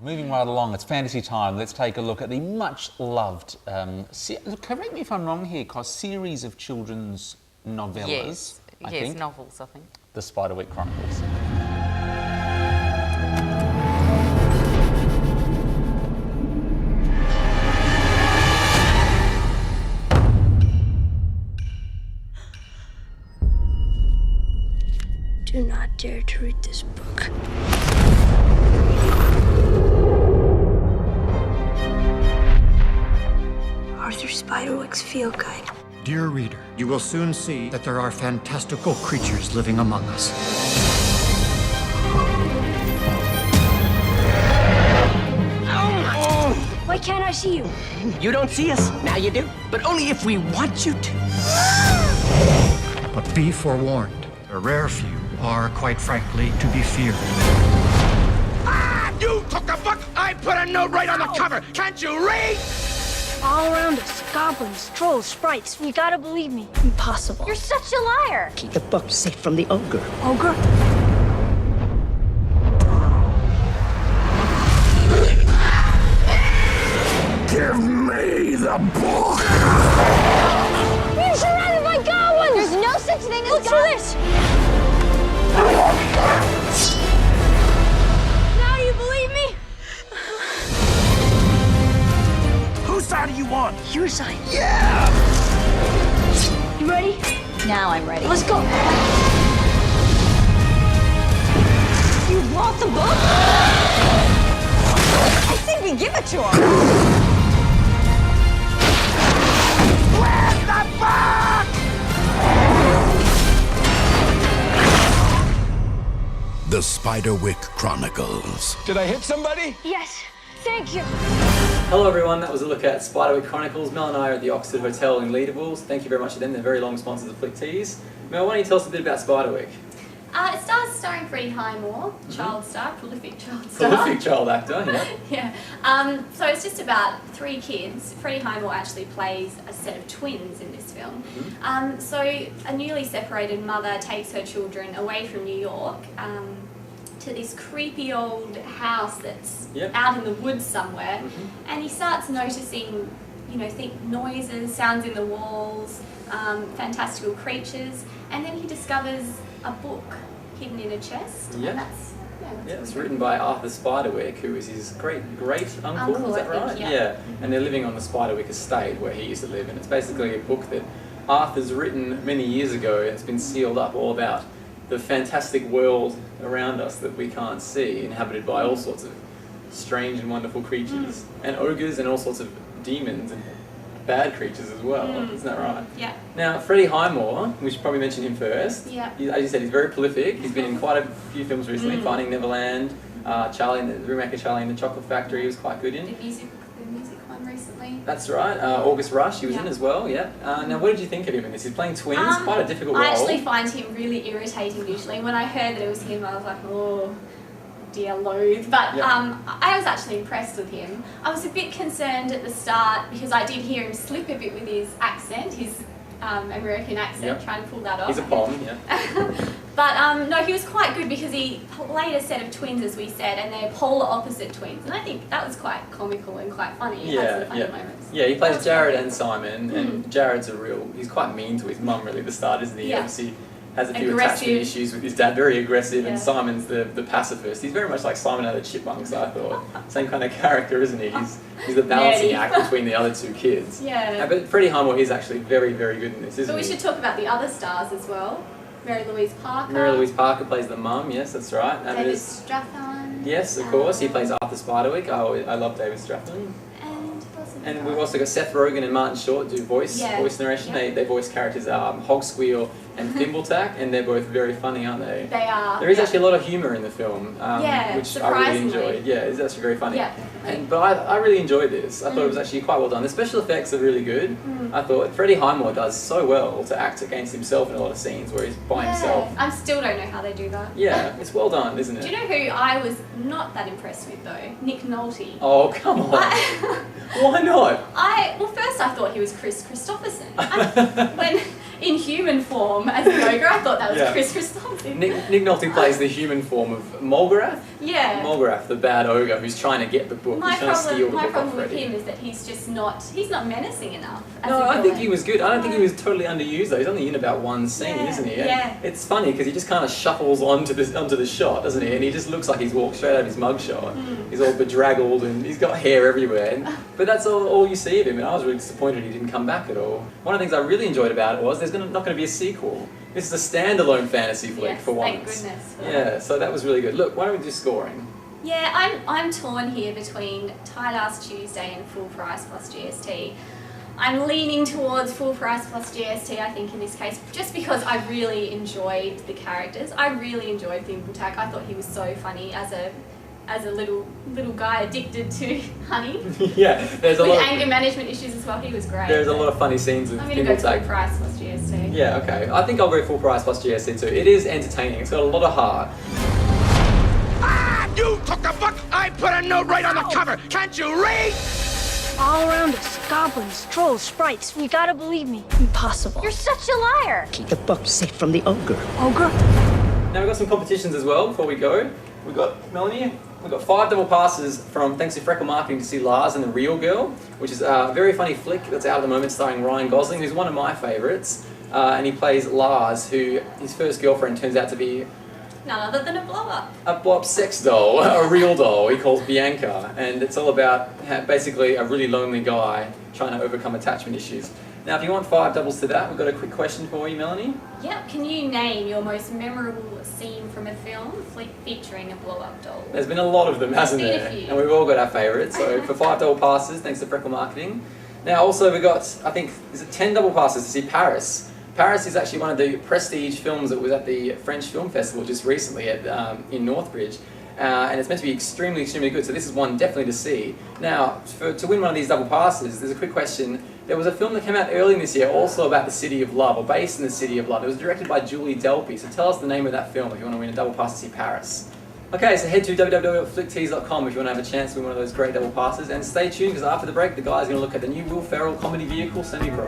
moving right along, it's fantasy time. Let's take a look at the much-loved, correct me if I'm wrong here, because series of children's novellas, I think. Novels, I think. The Spiderwick Chronicles. Do not dare to read this book. Arthur Spiderwick's Field Guide. Dear reader, you will soon see that there are fantastical creatures living among us. Why can't I see you? You don't see us, now you do. But only if we want you to. But be forewarned, a rare few are, quite frankly, to be feared. Ah! You took a book! I put a note right on the cover! Can't you read? All around us, goblins, trolls, sprites. You gotta believe me. Impossible. You're such a liar. Keep the book safe from the ogre. Ogre? Give me the book! You're surrounded by goblins! There's no such thing as Look for this! Now you believe me? Whose side are you on? Your side. Yeah! You ready? Now I'm ready. Let's go. You want the book? I think we give it to him. Where's the book? The Spiderwick Chronicles. Did I hit somebody? Yes. Thank you. Hello everyone, that was a look at Spiderwick Chronicles. Mel and I are at the Oxford Hotel in Leaderville. Thank you very much to them, they're very long sponsors of Flicktease. Mel, why don't you tell us a bit about Spiderwick? It stars starring Freddie Highmore, child star, prolific child star. Prolific child actor, yeah. Yeah. So it's just about 3 kids. Freddie Highmore actually plays a set of twins in this film. So a newly separated mother takes her children away from New York to this creepy old house that's out in the woods somewhere, and he starts noticing, noises, sounds in the walls, fantastical creatures, and then he discovers a book hidden in a chest. Yeah. And that's It's written by Arthur Spiderwick, who is his great uncle, is that right? Yeah. And they're living on the Spiderwick estate where he used to live, and it's basically a book that Arthur's written many years ago, and it's been sealed up, all about the fantastic world around us that we can't see, inhabited by all sorts of strange and wonderful creatures, and ogres and all sorts of demons and bad creatures as well. Isn't that right? Yeah. Now, Freddie Highmore, we should probably mention him first. Yeah. As you said, he's very prolific. He's been in quite a few films recently, Finding Neverland, Charlie, the remake of Charlie and the Chocolate Factory, he was quite good in. The music one recently. That's right. August Rush, he was in as well, yeah. Now, what did you think of him in this? He's playing twins, quite a difficult role. I actually find him really irritating usually. When I heard that it was him, I was like, oh dear, loathe. But I was actually impressed with him. I was a bit concerned at the start because I did hear him slip a bit with his accent, his American accent, trying to pull that off. He's a Pom, yeah. But no, he was quite good because he played a set of twins, as we said, and they're polar opposite twins. And I think that was quite comical and quite funny. He had some funny moments. Yeah, he plays Jared and Simon, and Jared's he's quite mean to his mum really at the start, isn't he? Yeah. Obviously has a few attachment issues with his dad, very aggressive, and Simon's the pacifist. He's very much like Simon and the Chipmunks, I thought. Same kind of character, isn't he? He's the balancing act between the other 2 kids. Yeah. But Freddie Highmore is actually very, very good in this, isn't he? But we should talk about the other stars as well. Mary Louise Parker. Mary Louise Parker plays the mum, yes, that's right. And David Strathairn. Yes, of course, he plays Arthur Spiderwick. Oh, I love David Strathairn. And we've also got Seth Rogen and Martin Short do voice narration. They voice characters Hogsqueal and Thimbletack, and they're both very funny, aren't they? They are. There is actually a lot of humour in the film, which I really enjoyed. Yeah, it's actually very funny. Yeah, but I really enjoyed this. I thought it was actually quite well done. The special effects are really good. I thought Freddie Highmore does so well to act against himself in a lot of scenes where he's by himself. I still don't know how they do that. Yeah, it's well done, isn't it? Do you know who I was not that impressed with though? Nick Nolte. Oh, come on. Why not? Well, first I thought he was Chris Christopherson. When in human form as the ogre. I thought that was Yeah. Chris Christopher. Nick Nolte plays the human form of Molgarath. Yeah. Molgarath, the bad ogre who's trying to get the book. My He's trying to steal the book problem off with Freddy. him is that he's not menacing enough. As No, a I think villain. he was good. I don't think he was totally underused though. He's only in about one scene, Yeah, isn't he? yeah. It's funny because he just kind of shuffles onto the shot, doesn't he? And he just looks like he's walked straight out of his mugshot. He's all bedraggled and he's got hair everywhere. But that's all you see of him. And I was really disappointed he didn't come back at all. One of the things I really enjoyed about it was there's not going to be a sequel. This is a standalone fantasy flick Yes, for once. thank goodness for that. Yeah, so that was really good. Look, why don't we do scoring? Yeah, I'm torn here between Tight Ass Tuesday and Full Price plus GST. I'm leaning towards Full Price plus GST, I think, in this case, just because I really enjoyed the characters. I really enjoyed Thimbletack. I thought he was so funny as a little guy addicted to honey. Yeah, there's a With lot anger of, management issues as well. He was great. there's a lot of funny scenes with I'm going to go Full Thimbletack. Price plus GST. Yeah, okay. I think I'll go full price plus GST too. It is entertaining. It's got a lot of heart. Ah! You took the book! I put a note right on the cover! Can't you read? All around us, goblins, trolls, sprites. You gotta believe me. Impossible. You're such a liar. Keep the book safe from the ogre. Ogre? Now we've got some competitions as well before we go. We've got, Melanie, we've got 5 double passes from Thanks to Freckle Marketing to see Lars and the Real Girl, which is a very funny flick that's out at the moment starring Ryan Gosling, who's one of my favourites. And he plays Lars, who his first girlfriend turns out to be None other than a blow-up. a blow-up sex doll, a real doll he calls Bianca. And it's all about basically a really lonely guy trying to overcome attachment issues. Now, if you want 5 doubles to that, we've got a quick question for you, Melanie. Yep, can you name your most memorable scene from a film featuring a blow-up doll? There's been a lot of them, hasn't There's been there? a few. And we've all got our favourites. So for 5 double passes, thanks to Freckle Marketing. Now also we've got, I think, is it 10 double passes to see Paris? Paris is actually one of the prestige films that was at the French Film Festival just recently in Northbridge. And it's meant to be extremely, extremely good. So this is one definitely to see. Now, to win one of these double passes, there's a quick question. There was a film that came out earlier this year also about the City of Love, or based in the City of Love. It was directed by Julie Delpy. So tell us the name of that film if you want to win a double pass to see Paris. Okay, so head to www.flicktease.com if you want to have a chance to win one of those great double passes. And stay tuned because after the break, the guy's going to look at the new Will Ferrell comedy vehicle, Semi-Pro.